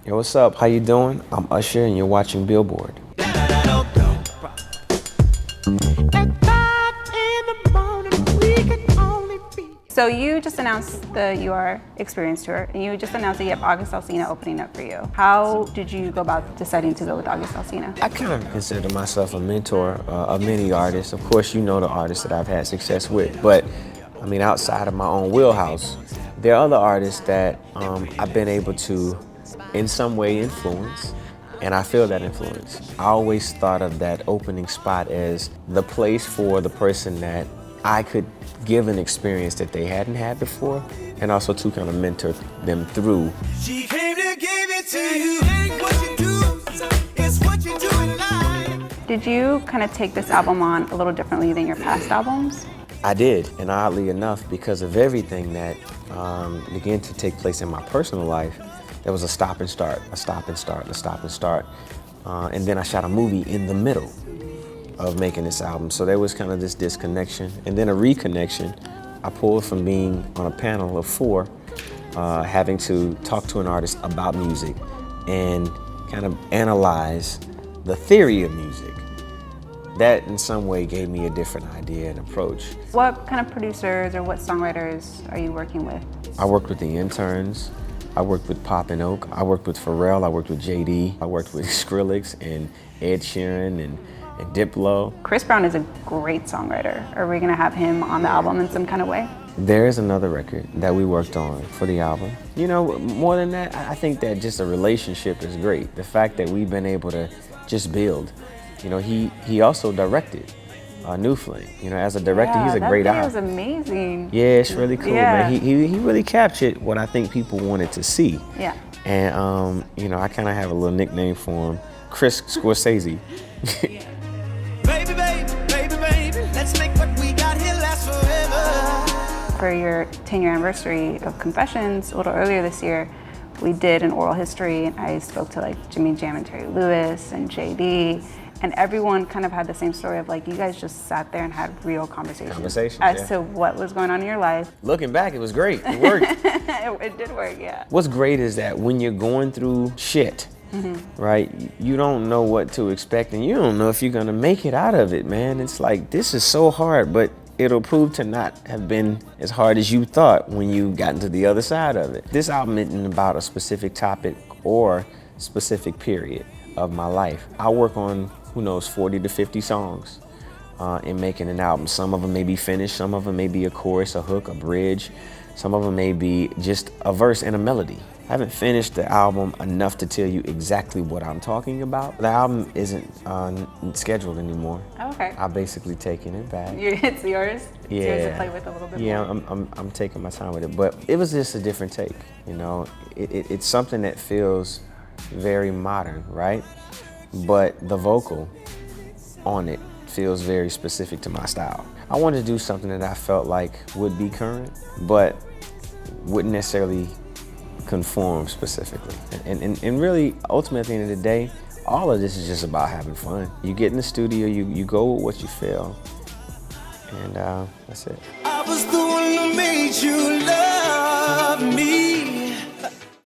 Yo, what's up? How you doing? I'm Usher and you're watching Billboard. So you just announced the You Are Experience Tour, and you just announced that you have August Alsina opening up for you. How did you go about deciding to go with August Alsina? I kind of consider myself a mentor of many artists. Of course, you know the artists that I've had success with, but I mean, outside of my own wheelhouse, there are other artists that I've been able to, in some way, influence, and I feel that influence. I always thought of that opening spot as the place for the person that I could give an experience that they hadn't had before, and also to kind of mentor them through. She came to give it to you. What you do is what you do in life. Did you kind of take this album on a little differently than your past albums? I did, and oddly enough, because of everything that began to take place in my personal life, there was a stop and start, a stop and start, a stop and start. And then I shot a movie in the middle of making this album. So there was kind of this disconnection and then a reconnection. I pulled from being on a panel of 4, having to talk to an artist about music and kind of analyze the theory of music. That in some way gave me a different idea and approach. What kind of producers or what songwriters are you working with? I worked with the Interns. I worked with Pop and Oak. I worked with Pharrell. I worked with JD. I worked with Skrillex and Ed Sheeran and Diplo. Chris Brown is a great songwriter. Are we gonna have him on the album in some kind of way? There is another record that we worked on for the album. You know, more than that, I think that just a relationship is great. The fact that we've been able to just build. You know, he also directed New Flame. You know, as a director, he's a great eye. That was amazing. Yeah, it's really cool, man. He really captured what I think people wanted to see. Yeah. And you know, I kind of have a little nickname for him, Chris Scorsese. Baby, baby, baby, baby, let's make what we got here last forever. For your 10-year anniversary of Confessions, a little earlier this year, we did an oral history, and I spoke to like Jimmy Jam and Terry Lewis and JD, and everyone kind of had the same story of like, you guys just sat there and had real conversations as to what was going on in your life. Looking back, it was great. It worked. It did work, yeah. What's great is that when you're going through shit, right, you don't know what to expect, and you don't know if you're gonna make it out of it, man. It's like, this is so hard, but it'll prove to not have been as hard as you thought when you got into the other side of it. This album isn't about a specific topic or specific period of my life. I work on, who knows, 40 to 50 songs in making an album. Some of them may be finished, some of them may be a chorus, a hook, a bridge. Some of them may be just a verse and a melody. I haven't finished the album enough to tell you exactly what I'm talking about. The album isn't scheduled anymore. Oh, okay. I've basically taken it back. It's yours? Yeah. It's yours to play with a little bit more? I'm taking my time with it, but it was just a different take, you know? It's something that feels very modern, right? But the vocal on it feels very specific to my style. I wanted to do something that I felt like would be current, but wouldn't necessarily conform specifically. And really, ultimately, at the end of the day, all of this is just about having fun. You get in the studio, you go with what you feel, and that's it. I was the one who made you love me.